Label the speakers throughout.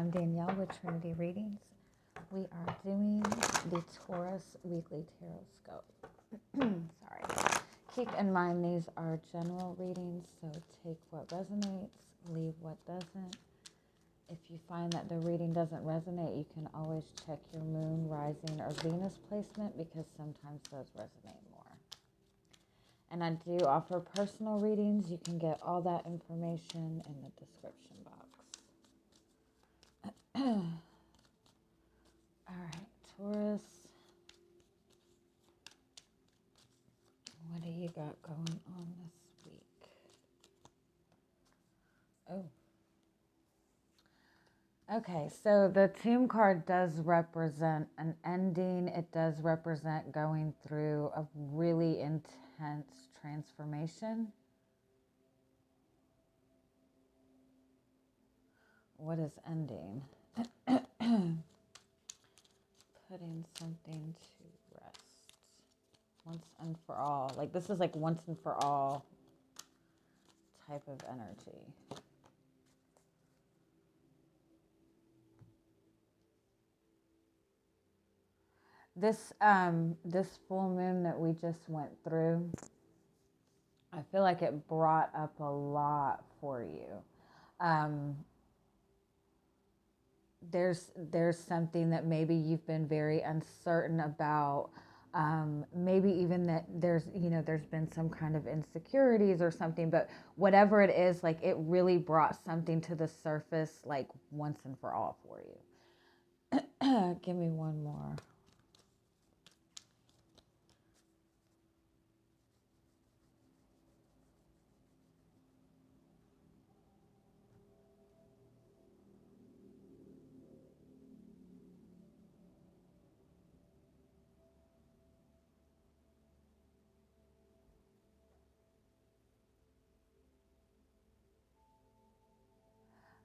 Speaker 1: I'm Danielle with Trinity Readings. We are doing the Taurus Weekly Tarotscope. Sorry. Keep in mind these are general readings, so take what resonates, leave what doesn't. If you find that the reading doesn't resonate, you can always check your moon, rising, or Venus placement because sometimes those resonate more. And I do offer personal readings. You can get all that information in the description box. All right, Taurus. What do you got going on this week? Oh. Okay, so the Tomb card does represent an ending. It does represent going through a really intense transformation. What is ending? Putting something to rest. Once and for all. Like this is like once and for all type of energy. This full moon that we just went through, I feel like it brought up a lot for you. There's something that maybe you've been very uncertain about. Maybe even that there's been some kind of insecurities or something, but whatever it is, like it really brought something to the surface, like once and for all for you. Give me one more.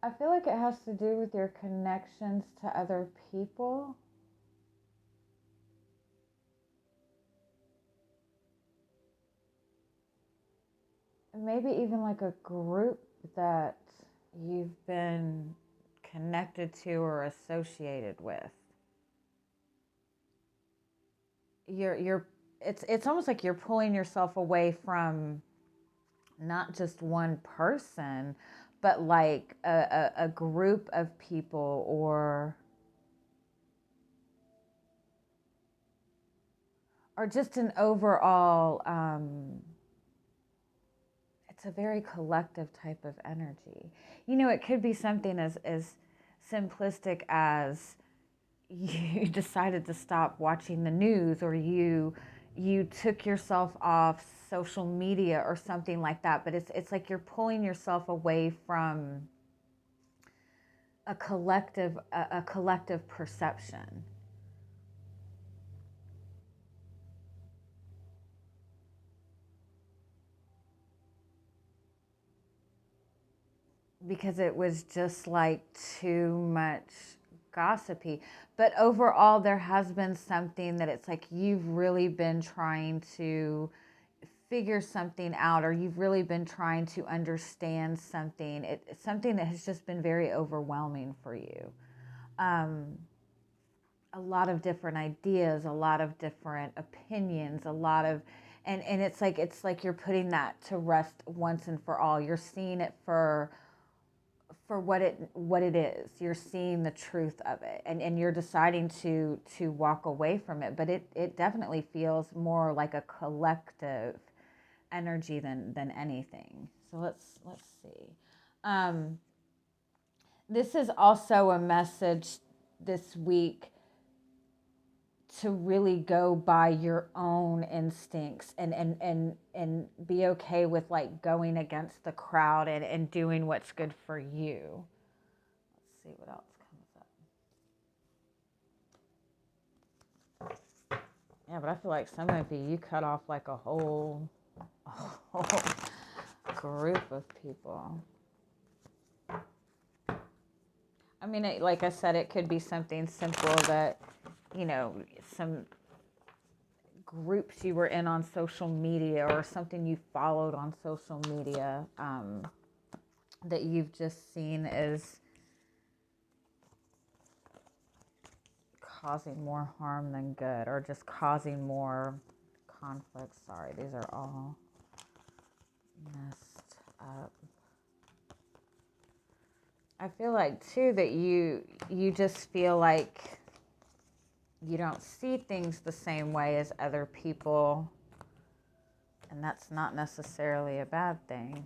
Speaker 1: I feel like it has to do with your connections to other people. Maybe even like a group that you've been connected to or associated with. It's almost like you're pulling yourself away from not just one person, but like a group of people or just an overall, it's a very collective type of energy. You know, it could be something as simplistic as you decided to stop watching the news, or you took yourself off social media or something like that, but it's like you're pulling yourself away from a collective perception. Because it was just like too much gossipy. But overall, there has been something that it's like you've really been trying to figure something out, or you've really been trying to understand something. It's something that has just been very overwhelming for you. A lot of different ideas, a lot of different opinions, a lot of, and it's like you're putting that to rest once and for all. You're seeing it for what it is. You're seeing the truth of it, and you're deciding to walk away from it. But it definitely feels more like a collective energy than anything. So let's see. This is also a message this week to really go by your own instincts and be okay with like going against the crowd and doing what's good for you. Let's see what else comes up. Yeah, but I feel like some of you cut off like a whole group of people. I mean, like I said, it could be something simple that, you know, some groups you were in on social media or something you followed on social media that you've just seen as causing more harm than good, or just causing more conflict. Sorry, these are all messed up. I feel like too that you just feel like you don't see things the same way as other people, and that's not necessarily a bad thing.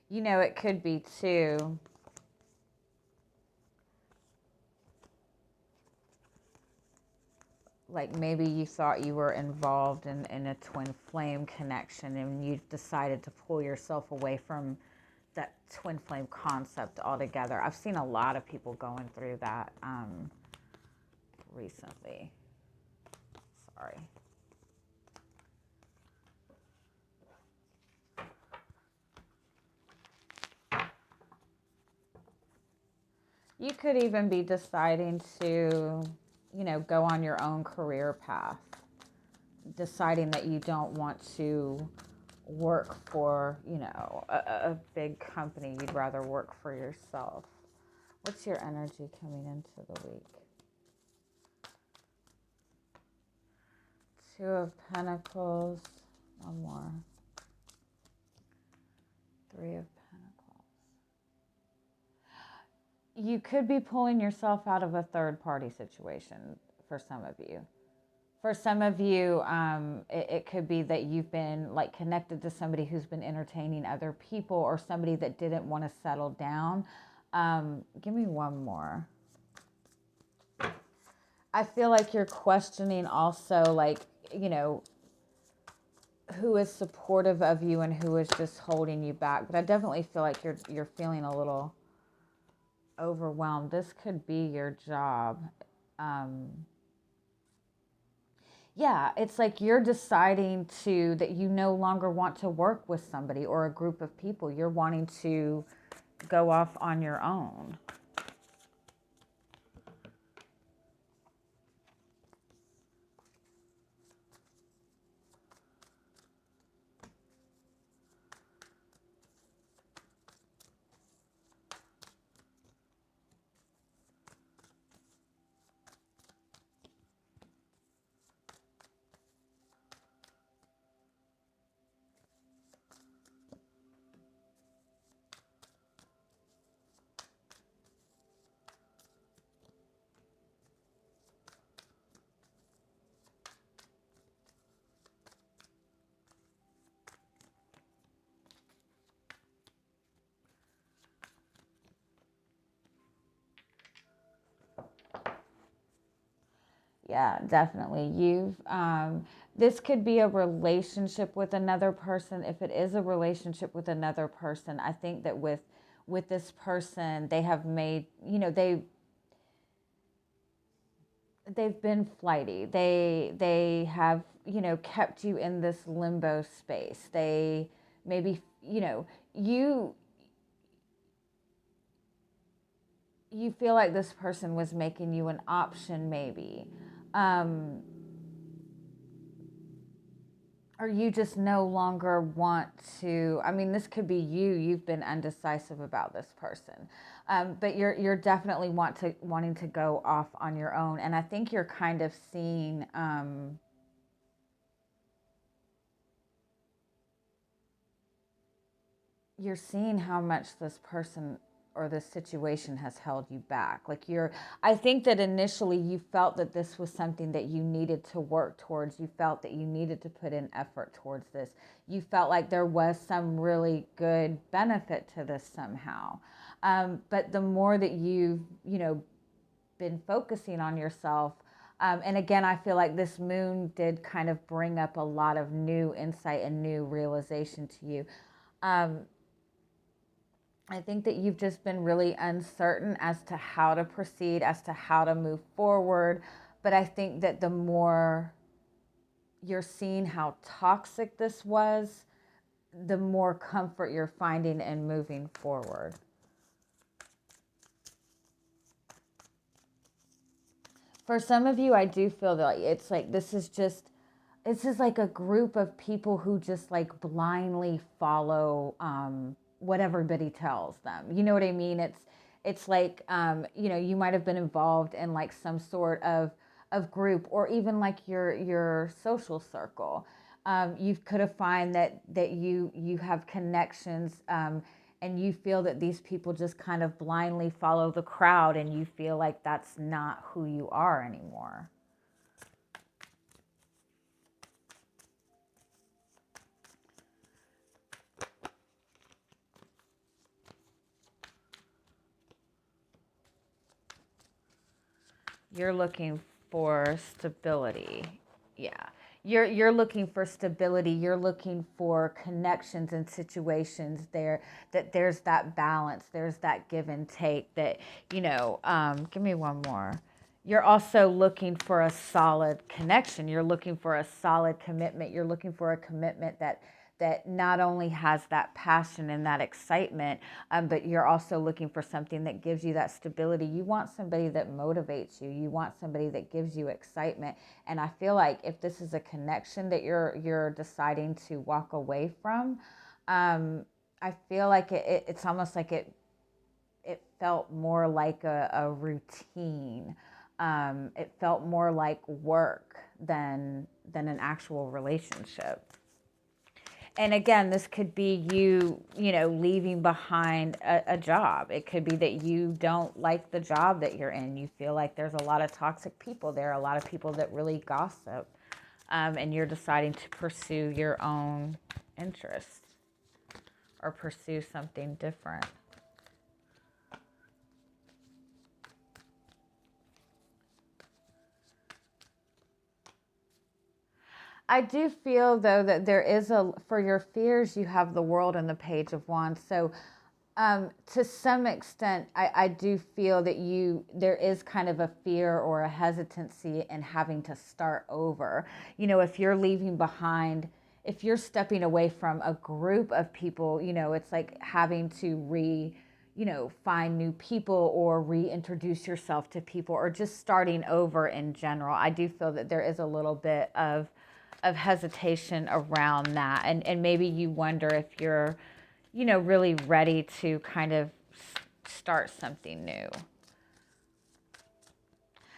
Speaker 1: You know, it could be too, like maybe you thought you were involved in a twin flame connection, and you decided to pull yourself away from that twin flame concept altogether. I've seen a lot of people going through that recently. Sorry. You could even be deciding to, you know, go on your own career path, deciding that you don't want to work for, you know, a big company. You'd rather work for yourself. What's your energy coming into the week? Two of Pentacles. One more. Three of Pentacles. You could be pulling yourself out of a third party situation for some of you. For some of you, it could be that you've been like connected to somebody who's been entertaining other people, or somebody that didn't want to settle down. Give me one more. I feel like you're questioning also, like, you know, who is supportive of you and who is just holding you back. But I definitely feel like you're feeling a little overwhelmed. This could be your job. Yeah, it's like you're deciding that you no longer want to work with somebody or a group of people. You're wanting to go off on your own. Yeah, definitely. This could be a relationship with another person. If it is a relationship with another person, I think that with this person, they have made, you know, they've been flighty. They have, you know, kept you in this limbo space. They maybe, you know, you feel like this person was making you an option, maybe. Or you just no longer want to, I mean, this could be you've been undecisive about this person. But you're definitely wanting to go off on your own. And I think you're kind of seeing, how much this person or this situation has held you back. Like I think that initially you felt that this was something that you needed to work towards. You felt that you needed to put in effort towards this. You felt like there was some really good benefit to this somehow. But the more that you've, you know, been focusing on yourself, and again, I feel like this moon did kind of bring up a lot of new insight and new realization to you. I think that you've just been really uncertain as to how to proceed, as to how to move forward. But I think that the more you're seeing how toxic this was, the more comfort you're finding in moving forward. For some of you, I do feel that it's like this is like a group of people who just like blindly follow what everybody tells them. You know what I mean? It's like, you know, you might have been involved in like some sort of group, or even like your social circle. You could have find that you have connections, and you feel that these people just kind of blindly follow the crowd, and you feel like that's not who you are anymore. You're looking for stability. Yeah. You're looking for stability. You're looking for connections and situations there, that there's that balance, there's that give and take, that, you know, give me one more. You're also looking for a solid connection. You're looking for a solid commitment. You're looking for a commitment that not only has that passion and that excitement, but you're also looking for something that gives you that stability. You want somebody that motivates you. You want somebody that gives you excitement. And I feel like if this is a connection that you're deciding to walk away from, I feel like it's almost like it felt more like a routine. It felt more like work than an actual relationship. And again, this could be you know, leaving behind a job. It could be that you don't like the job that you're in. You feel like there's a lot of toxic people there, a lot of people that really gossip, and you're deciding to pursue your own interests or pursue something different. I do feel, though, that there is for your fears, you have the World and the Page of Wands. So to some extent, I do feel that there is kind of a fear or a hesitancy in having to start over. You know, if you're leaving behind, if you're stepping away from a group of people, you know, it's like having to you know, find new people or reintroduce yourself to people, or just starting over in general. I do feel that there is a little bit of hesitation around that. And maybe you wonder if you're, you know, really ready to kind of start something new.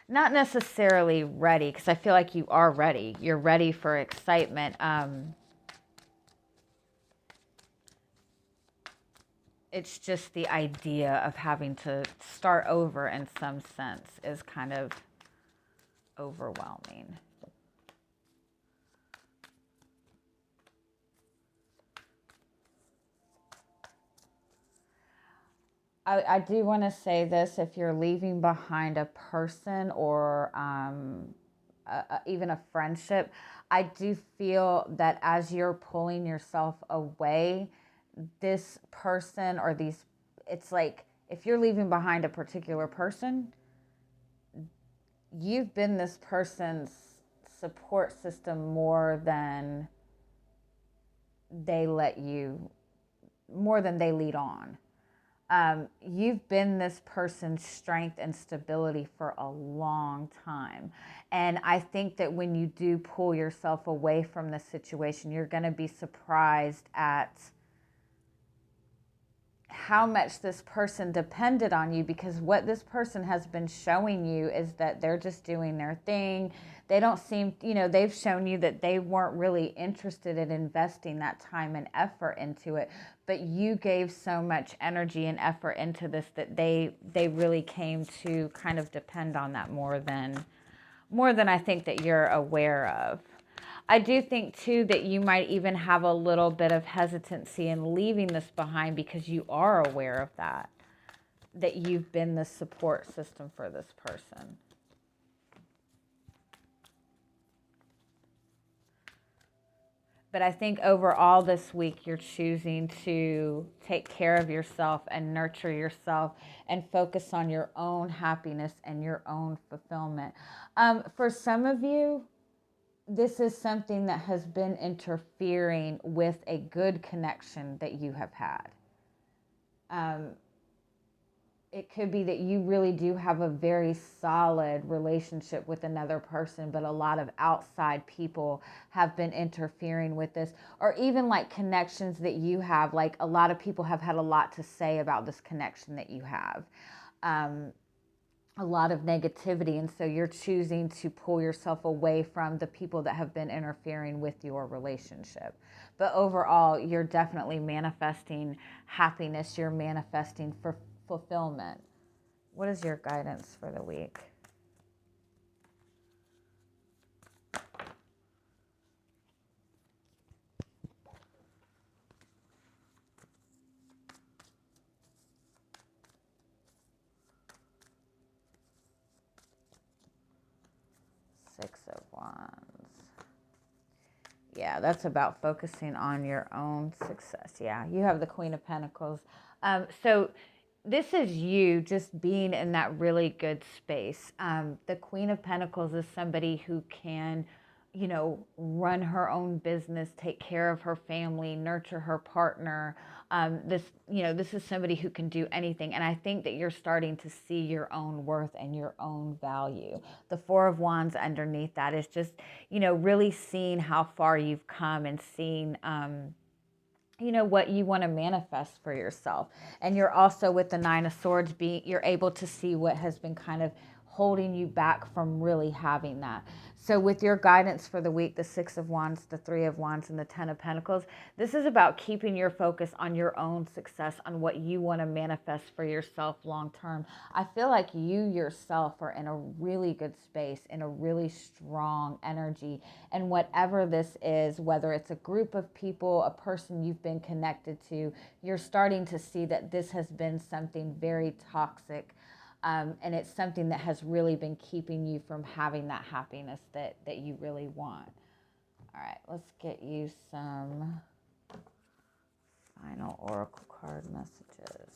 Speaker 1: Not necessarily ready, because I feel like you are ready. You're ready for excitement. It's just the idea of having to start over in some sense is kind of overwhelming. I do want to say this: if you're leaving behind a person or even a friendship, I do feel that as you're pulling yourself away, this person or these, it's like if you're leaving behind a particular person, you've been this person's support system more than they more than they lead on. You've been this person's strength and stability for a long time. And I think that when you do pull yourself away from the situation, you're going to be surprised at how much this person depended on you, because what this person has been showing you is that they're just doing their thing. They don't seem, you know, they've shown you that they weren't really interested in investing that time and effort into it, but you gave so much energy and effort into this that they really came to kind of depend on that more than I think that you're aware of. I do think, too, that you might even have a little bit of hesitancy in leaving this behind, because you are aware of that you've been the support system for this person. But I think overall this week, you're choosing to take care of yourself and nurture yourself and focus on your own happiness and your own fulfillment. For some of you, this is something that has been interfering with a good connection that you have had. it could be that you really do have a very solid relationship with another person, but a lot of outside people have been interfering with this, or even like connections that you have. Like a lot of people have had a lot to say about this connection that you have. A lot of negativity, and so you're choosing to pull yourself away from the people that have been interfering with your relationship. But overall, you're definitely manifesting happiness. You're manifesting for fulfillment. What is your guidance for the week? Six of Wands. Yeah, that's about focusing on your own success. Yeah, you have the Queen of Pentacles. So this is you just being in that really good space. The Queen of Pentacles is somebody who can, you know, run her own business, take care of her family, nurture her partner. This is somebody who can do anything. And I think that you're starting to see your own worth and your own value. The Four of Wands underneath that is just, really seeing how far you've come and seeing, what you want to manifest for yourself. And you're also with the Nine of Swords, you're able to see what has been kind of holding you back from really having that. So with your guidance for the week, the Six of Wands, the Three of Wands, and the Ten of Pentacles, this is about keeping your focus on your own success, on what you want to manifest for yourself long term. I feel like you yourself are in a really good space, in a really strong energy. And whatever this is, whether it's a group of people, a person you've been connected to, you're starting to see that this has been something very toxic. And it's something that has really been keeping you from having that happiness that you really want. All right, let's get you some final oracle card messages.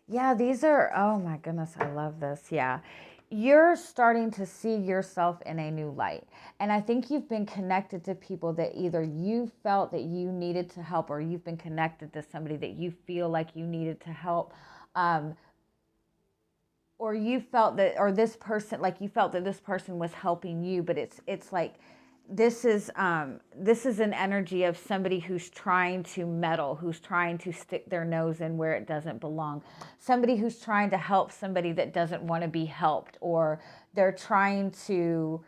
Speaker 1: Yeah, these are, oh my goodness, I love this. Yeah. You're starting to see yourself in a new light. And I think you've been connected to people that either you felt that you needed to help, or you've been connected to somebody that you feel like you needed to help. Or you felt that, or this person, like you felt that this person was helping you, but it's like, this is an energy of somebody who's trying to meddle, who's trying to stick their nose in where it doesn't belong. Somebody who's trying to help somebody that doesn't want to be helped, or they're trying to,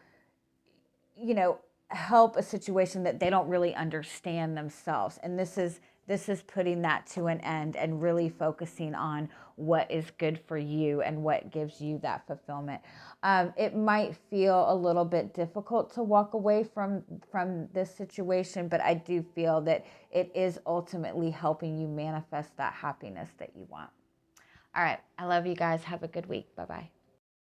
Speaker 1: help a situation that they don't really understand themselves. And this is putting that to an end and really focusing on what is good for you and what gives you that fulfillment. It might feel a little bit difficult to walk away from this situation, but I do feel that it is ultimately helping you manifest that happiness that you want. All right. I love you guys. Have a good week. Bye-bye.